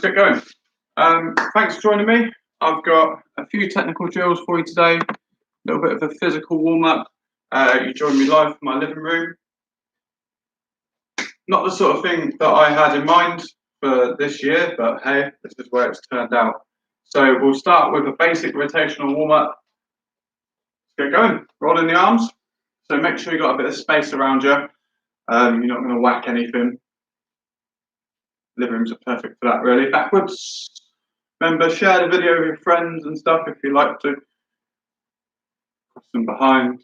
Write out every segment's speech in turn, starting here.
Let's get going. Thanks for joining me. I've got a few technical drills for you today, a little bit of a physical warm-up. You join me live in my living room. Not the sort of thing that I had in mind for this year, but hey, this is where it's turned out. So we'll start with a basic rotational warm-up. Let's get going. Rolling the arms. So make sure you've got a bit of space around you. You're not going to whack anything. Living rooms are perfect for that, really. Backwards. Remember, share the video with your friends and stuff if you like to. Cross them behind.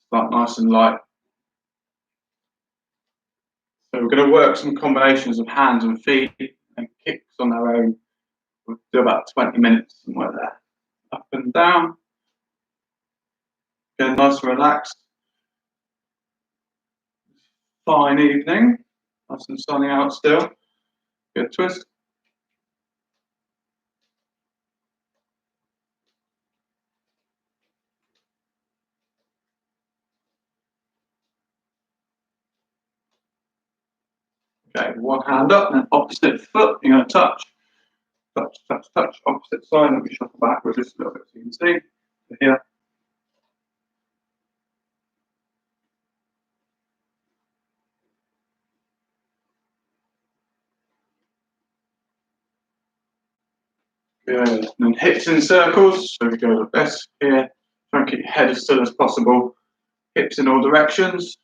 Start nice and light. So we're going to work some combinations of hands and feet and kicks on their own. We'll do about 20 minutes somewhere there. Up and down. Again, nice and relaxed. Fine evening. Nice and sunny out still. Good twist. Okay, one hand up and then opposite foot. You're going to touch, opposite side. Let me shuffle backwards just a little bit so you can see. So here. Good. And then hips in circles. So we go like this here. Try and keep your head as still as possible. Hips in all directions.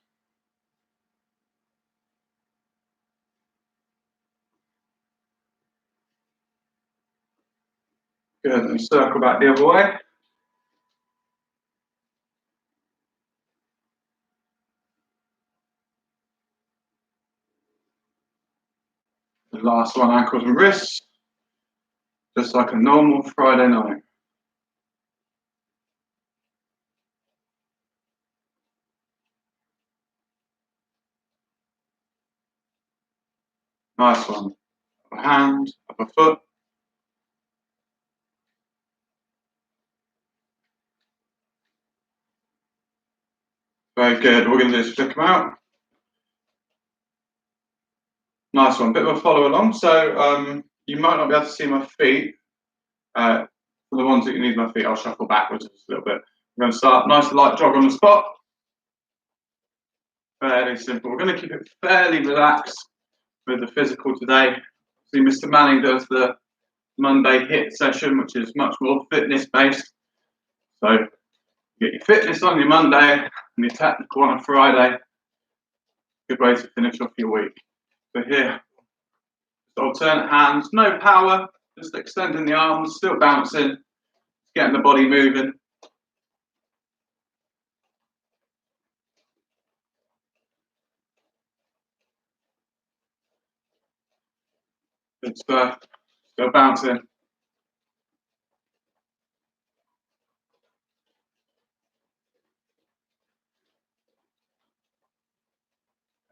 Good. And circle back the other way. The last one, ankles and wrists. Just like a normal Friday night. Nice one. Upper hand, upper foot. Very good. What we're going to do is flick them out. Nice one. Bit of a follow along. So you might not be able to see my feet. For the ones that you need my feet, I'll shuffle backwards just a little bit. We're going to start nice light jog on the spot. Fairly simple. We're going to keep it fairly relaxed with the physical today. See, Mr. Manning does the Monday HIIT session, which is much more fitness based. So get your fitness on your Monday and your technical on a Friday. Good way to finish off your week. So here, just alternate hands, no power, just extending the arms, still bouncing, getting the body moving. Good stuff. Still bouncing.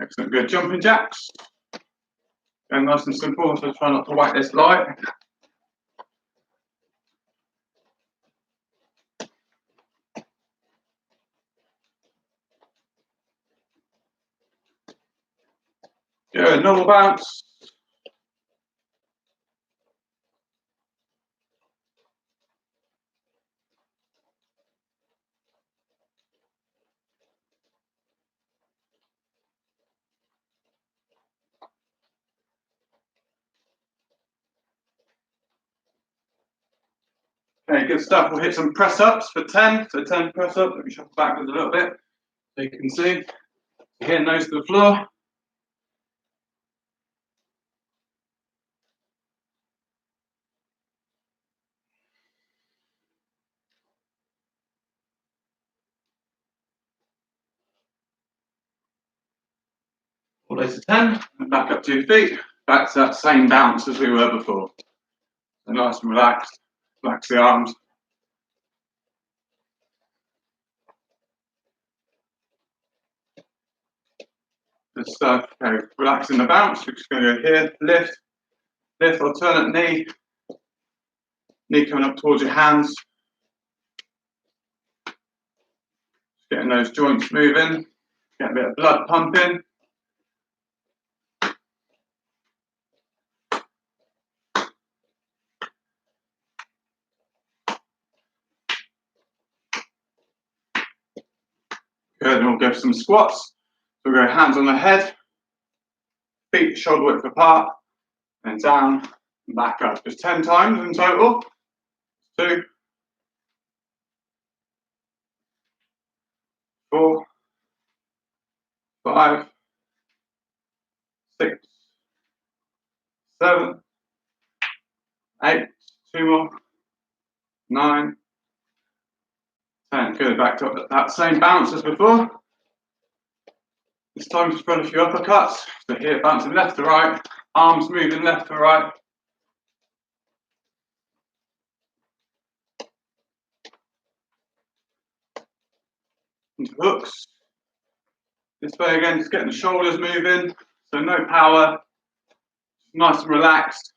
Excellent. Good. Jumping jacks. Going nice and simple, so try not to whack this light. Good. Normal bounce. Okay, good stuff. We'll hit some press ups for 10. So 10 press ups. Let me shuffle backwards a little bit so you can see. Here, nose to the floor. All the way to 10. And back up to your feet. Back to that same bounce as we were before. So nice and relaxed. Relax the arms. Good stuff. Okay, relaxing the bounce. We're just going to go here, lift, alternate knee. Knee coming up towards your hands. Getting those joints moving. Get a bit of blood pumping. Good, and we'll go for some squats. So we'll go hands on the head, feet shoulder width apart, and down and back up. Just 10 times in total. 2, 4, 5, 6, 7, 8, 2 more, 9, 10. Good, back to that same bounce as before. This time to spread a few uppercuts. So here, bouncing left to right, arms moving left to right. Into hooks. This way again, just getting the shoulders moving. So no power, nice and relaxed.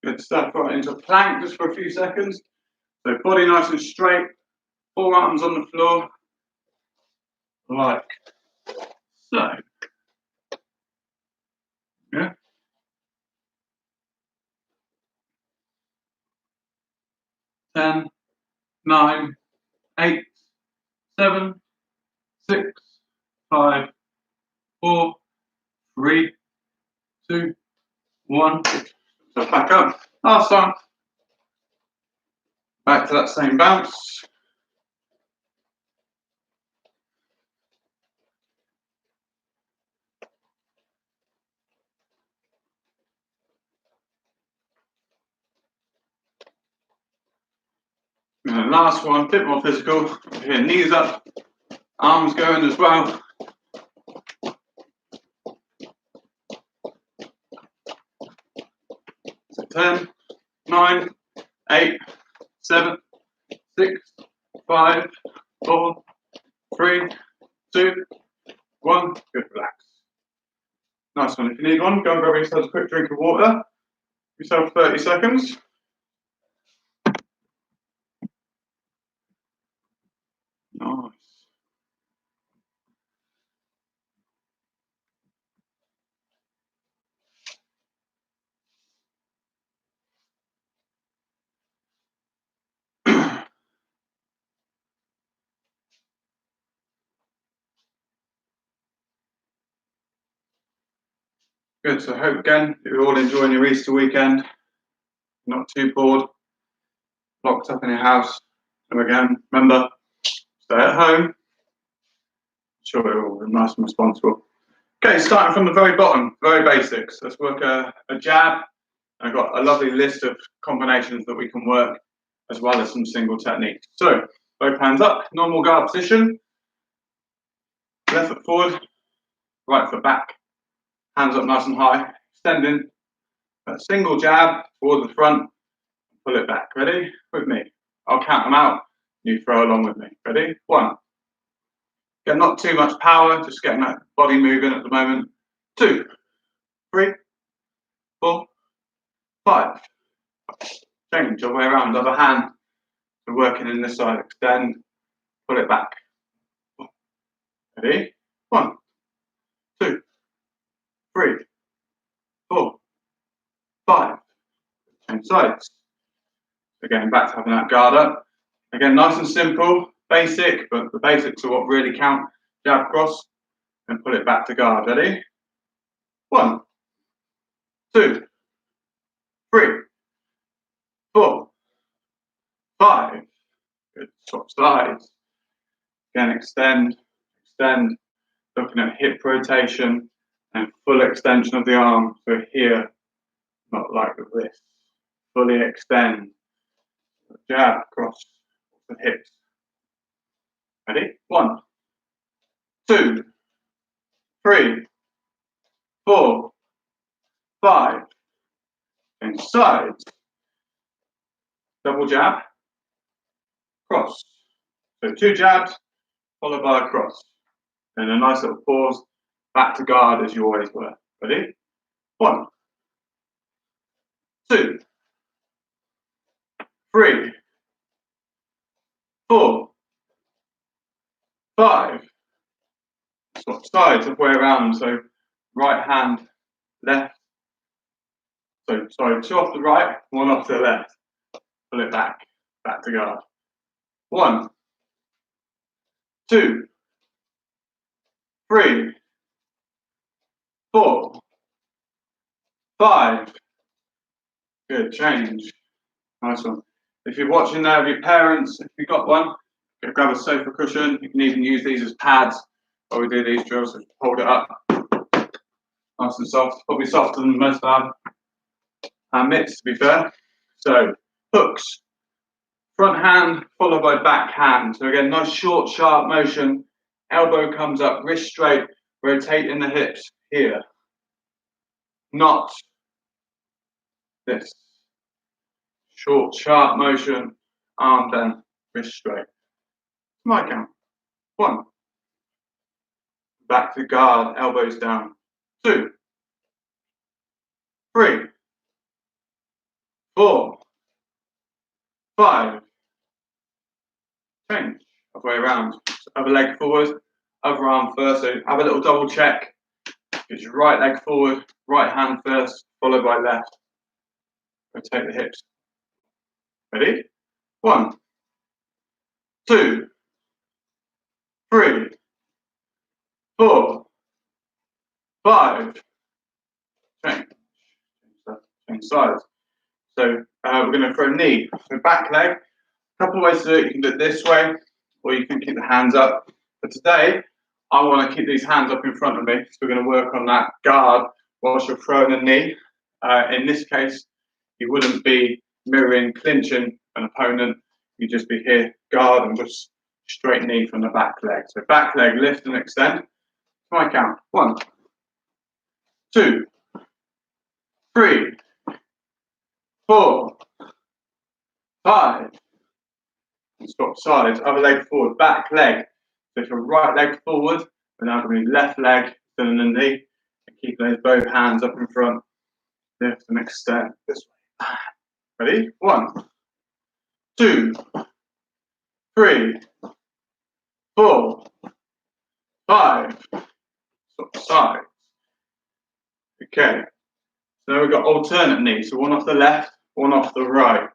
Good stuff. Right into a plank just for a few seconds. So body nice and straight, forearms on the floor, like so. Yeah. 10, 9, 8, 7, 6, 5, 4, 3, 2, 1. So back up. Last time. Back to that same bounce. And the last one, a bit more physical. Here, knees up, arms going as well. So 10, 9, 8, 7, 6, 5, 4, 3, 2, 1. Good, relax. Nice one. If you need one, go and grab yourself a quick drink of water. Give yourself 30 seconds. Nice. Good, so I hope again you're all enjoying your Easter weekend. Not too bored, locked up in your house. And again, remember, stay at home. Sure, you're all nice and responsible. Okay, starting from the very bottom, very basics. Let's work a jab. I've got a lovely list of combinations that we can work, as well as some single techniques. So, both hands up, normal guard position. Left foot forward, right foot back. Hands up nice and high, extending. A single jab toward the front, pull it back. Ready? With me. I'll count them out. You throw along with me. Ready? 1. Get not too much power, just getting that body moving at the moment. 2, 3, 4, 5. Change all the way around. Other hand. So working in this side. Extend. Pull it back. Ready? 1, 2, 3, 4, 5. Change sides. Again, back to having that guard up. Again, nice and simple, basic, but the basics are what really count. Jab cross and pull it back to guard. Ready? 1, 2, 3, 4, 5. Good. Swap sides. Again, extend, extend. Looking at hip rotation and full extension of the arm. So here, not like this. Fully extend. Jab cross the hips. Ready? 1, 2, 3, 4, 5. And sides. Double jab, cross. So 2 jabs, followed by a cross. And a nice little pause, back to guard as you always were. Ready? 1, 2, 3, 4, 5. Swap sides of way around. So right hand left. So, sorry, 2 off the right, 1 off the left. Pull it back to guard. 1, 2, 3, 4, 5. Good, change. Nice one. If you're watching there with your parents, if you've got one, grab a sofa cushion. You can even use these as pads while we do these drills. So hold it up, nice and soft. Probably softer than most of our mitts, to be fair. So hooks, front hand followed by back hand. So again, nice short, sharp motion. Elbow comes up, wrist straight, rotating the hips here. Not this. Short, sharp motion, arm bent, wrist straight. My count. 1. Back to guard, elbows down. 2, 3, 4, 5. Change. Halfway around. So other leg forward, other arm first. So have a little double check. Get your right leg forward, right hand first, followed by left. Rotate the hips. Ready? 1, 2, 3, 4, 5. Change. Change sides. So we're going to throw knee. So back leg. A couple of ways to do it. You can do it this way, or you can keep the hands up. But today, I want to keep these hands up in front of me. So we're going to work on that guard whilst you're throwing a knee. In this case, you wouldn't be mirroring, clinching an opponent. You'd just be here, guard, and just straight knee from the back leg. So back leg, lift and extend. My count. 1, 2, 3, 4, 5. And swap sides. Other leg forward, back leg. So if your right leg forward, we're now going to be left leg, then the knee, and keep those both hands up in front. Lift and extend this way. Ready? 1, 2, 3, 4, 5. Swap sides. Okay. So now we've got alternate knees. So 1 off the left, 1 off the right.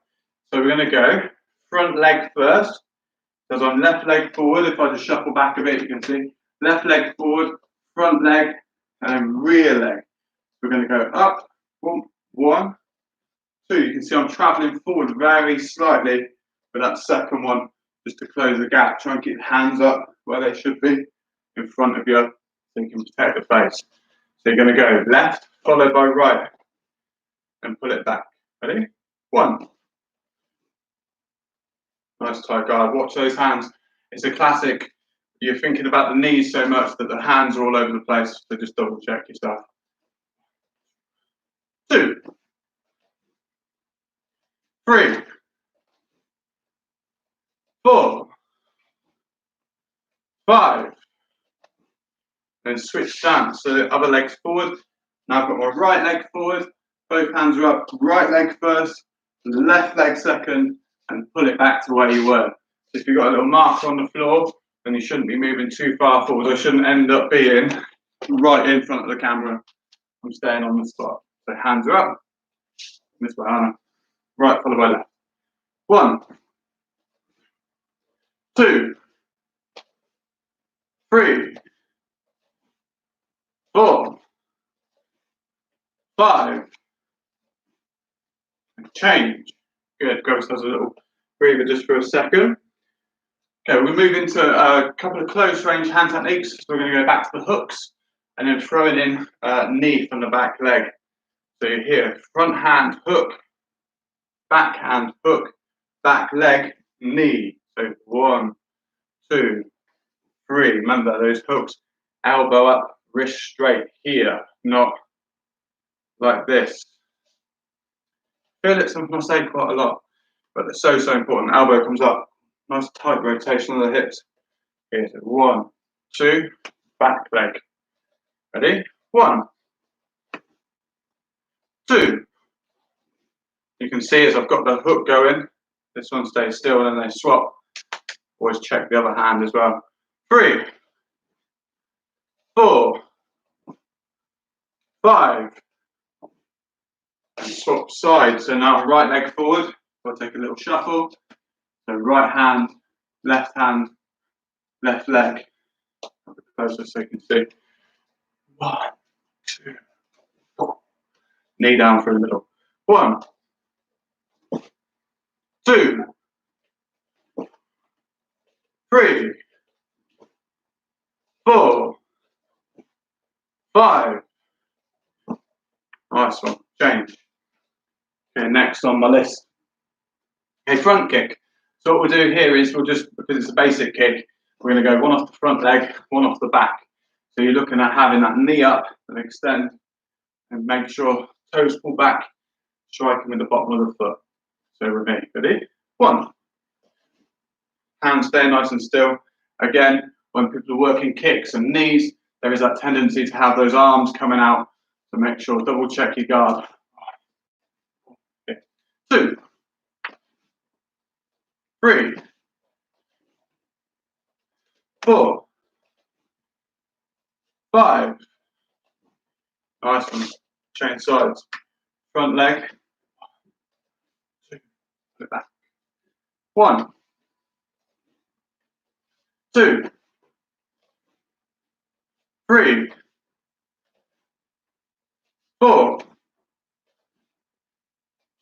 So we're going to go front leg first. So I'm left leg forward. If I just shuffle back a bit, you can see left leg forward, front leg, and then rear leg. We're going to go up, 1, 2. You can see I'm traveling forward very slightly for that second one, just to close the gap. Try and keep the hands up where they should be in front of you, so you can protect the face. So you're going to go left, followed by right, and pull it back. Ready? 1. Nice tight guard. Watch those hands. It's a classic. You're thinking about the knees so much that the hands are all over the place. So just double check yourself. 2, 3, 4, 5. Then switch stance. So the other leg's forward. Now I've got my right leg forward. Both hands are up. Right leg first, left leg second, and pull it back to where you were. If you've got a little marker on the floor, then you shouldn't be moving too far forward. I shouldn't end up being right in front of the camera. I'm staying on the spot. So hands are up. This way, Anna. Right, followed by left. 1, 2, 3, 4, 5. And change. Good. Go yourselves a little breather just for a second. Okay, we'll move into a couple of close range hand techniques. So we're going to go back to the hooks and then throwing in knee from the back leg. So you're here, front hand hook, back hand hook, back leg, knee. So 1, 2, 3. Remember those hooks, elbow up, wrist straight here, not like this. I feel it's something I say quite a lot, but it's so important. Elbow comes up, nice tight rotation of the hips. Here, so 1, 2, back leg. Ready? 1, 2. You can see as I've got the hook going, this one stays still and then they swap. Always check the other hand as well. 3, 4, 5, swap sides. So now right leg forward. I'll take a little shuffle. So right hand, left leg. I'll put it closer so you can see. 1, 2, 4. Knee down through the middle. 1, 2, 3, 4, 5. Nice one. Change. Okay, next on my list. Okay, front kick. So what we'll do here is we'll just, because it's a basic kick, we're going to go one off the front leg, one off the back. So you're looking at having that knee up and extend and make sure toes pull back, striking with the bottom of the foot. So with me, ready? 1. Hands stay nice and still. Again, when people are working kicks and knees, there is that tendency to have those arms coming out. So make sure, double check your guard. Okay. 2, 3, 4, 5. Nice one. Change sides. Front leg. 2. Put it back. 1, 2, 3, 4,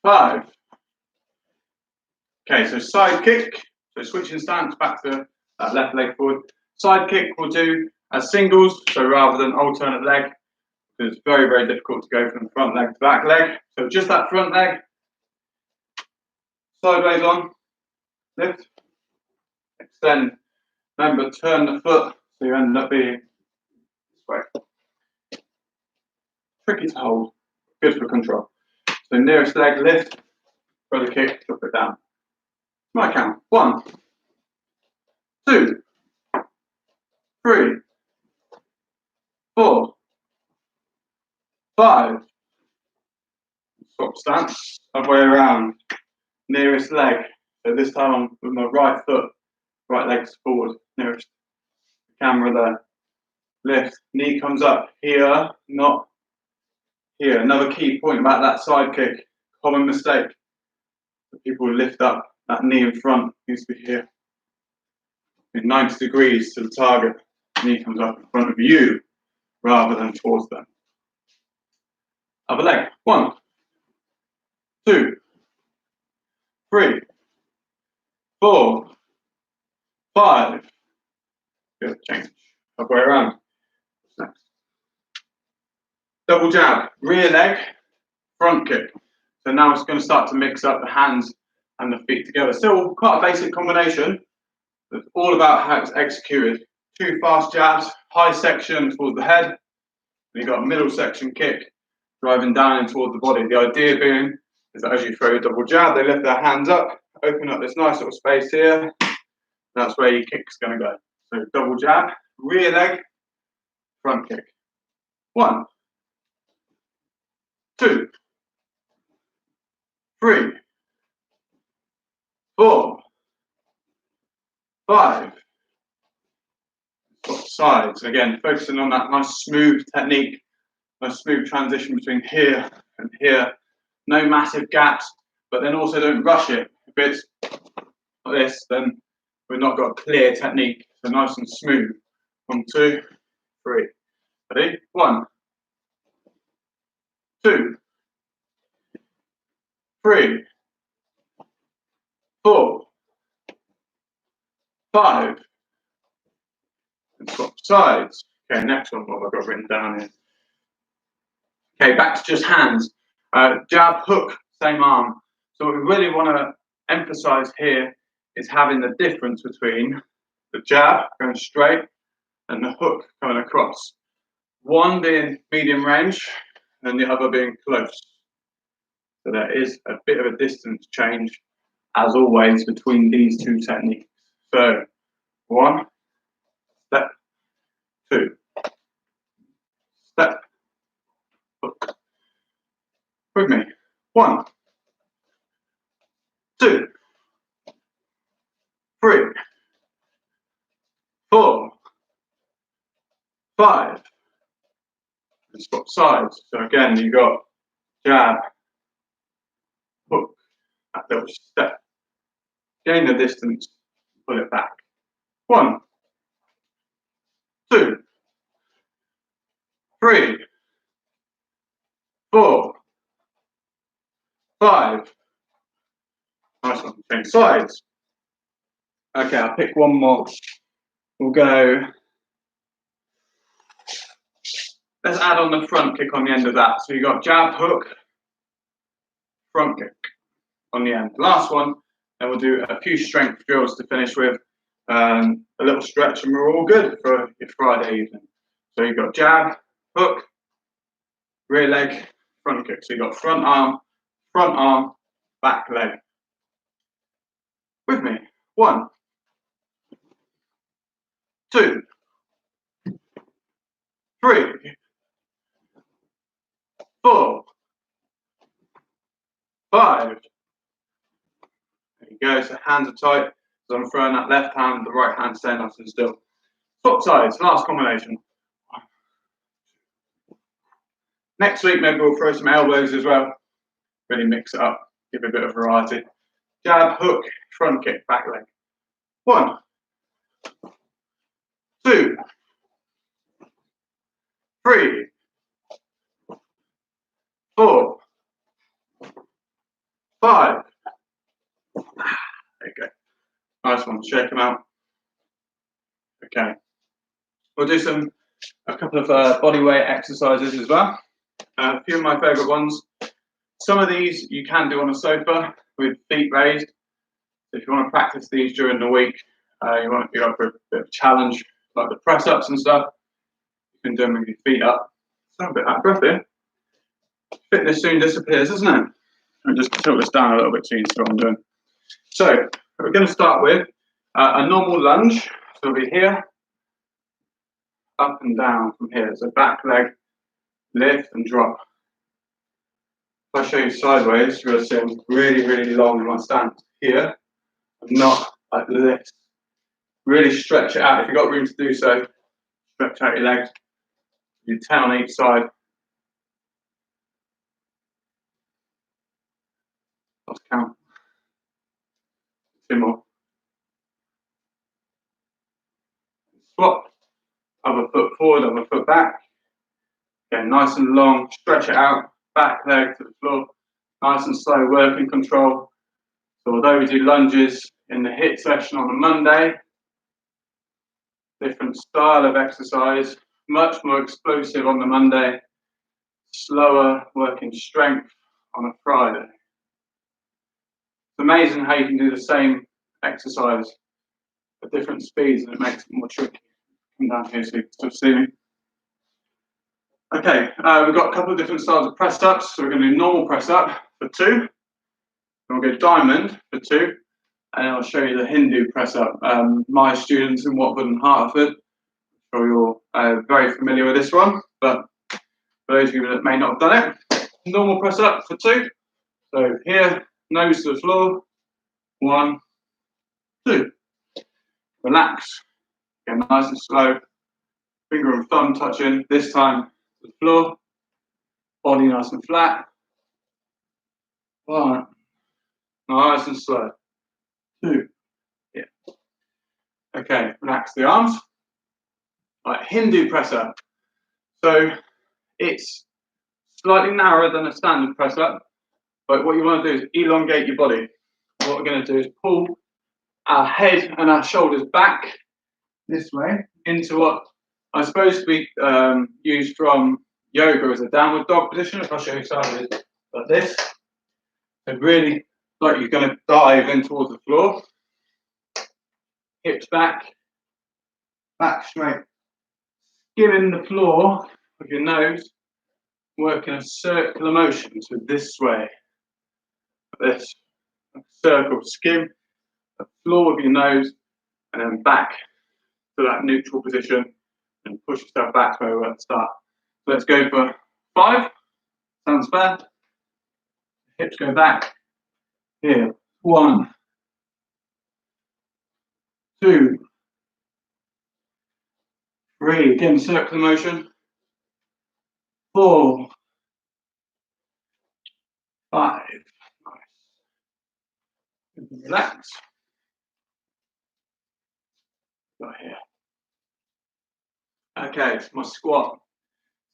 5. Okay, so side kick. So switching stance back to that left leg forward. Side kick we'll do as singles, so rather than alternate leg, because it's very, very difficult to go from front leg to back leg. So just that front leg, sideways on, lift, extend. Remember, turn the foot, so you end up being this way. Tricky to hold, good for control. So nearest leg, lift, for the kick, drop it down. My count. 1, 2, 3, 4, 5. Swap stance, other way around. Nearest leg. So this time I'm with my right foot, right leg's forward, nearest camera there. Lift, knee comes up here, not here. Another key point about that side kick, common mistake. People lift up, that knee in front needs to be here. In 90 degrees to the target, knee comes up in front of you rather than towards them. Other leg. 1, 2, 3, 4, 5. Good, change. Other way around. What's next? Double jab, rear leg, front kick. So now it's going to start to mix up the hands and the feet together. Still quite a basic combination. It's all about how it's executed. 2 fast jabs, high section towards the head. And you've got a middle section kick, driving down and towards the body. The idea being is that as you throw a double jab, they lift their hands up, open up this nice little space here. That's where your kick's going to go. So double jab, rear leg, front kick. 1, 2, 3, 4, 5. Swap sides. Again, focusing on that nice smooth technique, nice smooth transition between here and here. No massive gaps, but then also don't rush it. If it's like this, then we've not got a clear technique. So nice and smooth. 1, 2, 3. Ready? 1, 2, 3, 4, 5. And swap sides. Okay, next one, what I've got written down here. Okay, back to just hands. Jab, hook, same arm. So what we really want to emphasize here is having the difference between the jab going straight and the hook coming across. One being medium range and the other being close. So there is a bit of a distance change, as always, between these two techniques. So 1, step, 2, step, hook. With me. 1, 2, 3, 4, 5. And swap sides. So again, you've got jab, hook, that little step. Gain the distance, pull it back. 1, 2, 3, 4, 5. Nice one. Change sides. Okay, I'll pick one more. We'll go. Let's add on the front kick on the end of that. So you've got jab, hook, front kick on the end. Last one, and we'll do a few strength drills to finish with. A little stretch, and we're all good for your Friday evening. So you've got jab, hook, rear leg, front kick. So you've got front arm, back leg. With me. 1, 2, 3, 4, 5. There you go. So hands are tight. So I'm throwing that left hand, the right hand staying nice and still. Swap sides. Last combination. Next week, maybe we'll throw some elbows as well. Really mix it up. Give it a bit of variety. Jab, hook, front kick, back leg. 1, 2, 3, 4, 5. There you go. Nice one. Shake them out. Okay. We'll do a couple of body weight exercises as well. A few of my favourite ones. Some of these you can do on a sofa with feet raised. So if you want to practice these during the week, you want to be up for a bit of a challenge, like the press ups and stuff, you can do them with your feet up. Sound a bit out of breath here. Fitness soon disappears, doesn't it? I'll just tilt this down a little bit so you can see what I'm doing. So we're going to start with a normal lunge. So we'll be here, up and down from here. So back leg, lift and drop. If I show you sideways, you're going to see I'm really, really long in my stance here, and not like this. Really stretch it out. If you've got room to do so, stretch out your legs. You 10 on each side. Let's count. 2 more. Swap. Other foot forward, other foot back. Okay, nice and long. Stretch it out. Back leg to the floor. Nice and slow, working control. So although we do lunges in the HIIT session on a Monday, different style of exercise, much more explosive on the Monday, slower working strength on a Friday. It's amazing how you can do the same exercise at different speeds and it makes it more tricky. Come down here so you can still see me. Okay, we've got a couple of different styles of press ups. So we're going to do normal press up for 2. We'll go diamond for 2. And I'll show you the Hindu press up. My students in Watford and Hertford, I'm sure you're very familiar with this one, but for those of you that may not have done it, normal press up for 2. So here, nose to the floor, 1, 2. Relax, get nice and slow. Finger and thumb touching, this time to the floor, body nice and flat. 1, nice and slow. 2, yeah. Okay, relax the arms. Right, Hindu press up. So it's slightly narrower than a standard press up, but what you want to do is elongate your body. What we're going to do is pull our head and our shoulders back this way into what I suppose to be used from yoga as a downward dog position. If I show you sideways like this, so really like you're going to dive in towards the floor. Hips back, back straight, skimming the floor with your nose, working a circular motion, so this way, this circle, skim the floor with your nose, and then back to that neutral position, and push yourself back to where we were at the start. So let's go for 5. Sounds fair. Hips go back. Here, 1, 2, 3. Again, circular motion. 4, 5. Nice. Relax. Got here. Okay, my squat.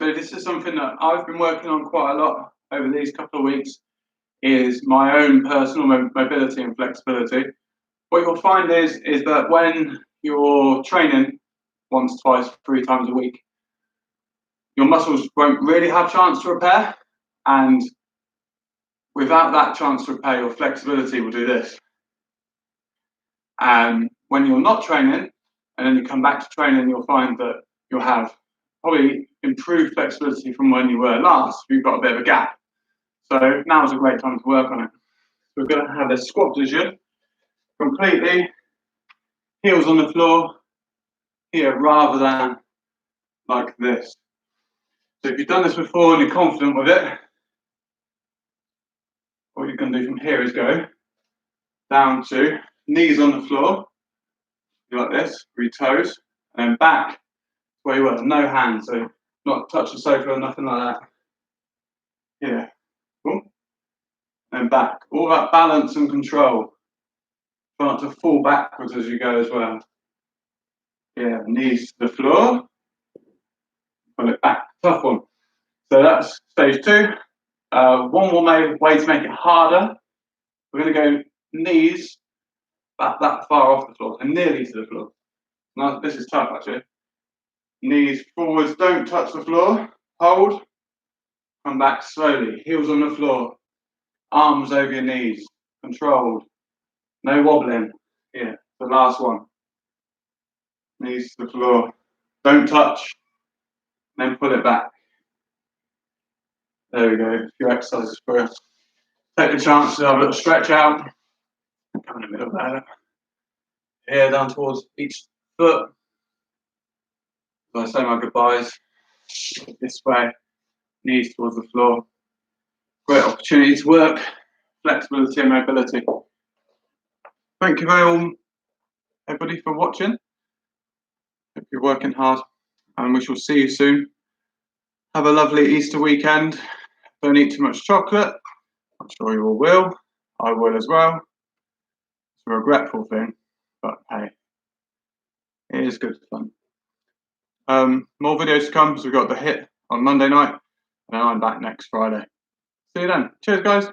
So this is something that I've been working on quite a lot over these couple of weeks, is my own personal mobility and flexibility. What you'll find is that when you're training once, twice, 3 times a week, your muscles won't really have a chance to repair, and without that chance to repair, your flexibility will do this. And when you're not training, and then you come back to training, you'll find that you'll have probably improved flexibility from when you were last. You've got a bit of a gap. So now is a great time to work on it. So we're going to have this squat position completely, heels on the floor here rather than like this. So if you've done this before and you're confident with it, what you're going to do from here is go down to knees on the floor, like this, with your toes, and then back where you were, no hands, so not touch the sofa or nothing like that. Here, cool. And back, all that balance and control. Try not to fall backwards as you go as well. Yeah, knees to the floor, pull it back, tough one. So that's stage 2. One more way to make it harder. We're going to go knees that far off the floor, and nearly to the floor. Now, this is tough actually. Knees forwards, don't touch the floor. Hold. Come back slowly. Heels on the floor. Arms over your knees. Controlled. No wobbling. Here, the last one. Knees to the floor. Don't touch. Then pull it back. There we go. A few exercises for us. Take the chance to have a little stretch out. Come in the middle there. Here down towards each foot. As I say my goodbyes. This way. Knees towards the floor. Great opportunity to work flexibility and mobility. Thank you everybody for watching. Hope you're working hard, and we shall see you soon. Have a lovely Easter weekend. Don't eat too much chocolate. I'm sure you all will. I will as well. It's a regretful thing, but hey, it is good fun. More videos to come, because we've got the hit on Monday night, and I'm back next Friday. See you then. Cheers, guys.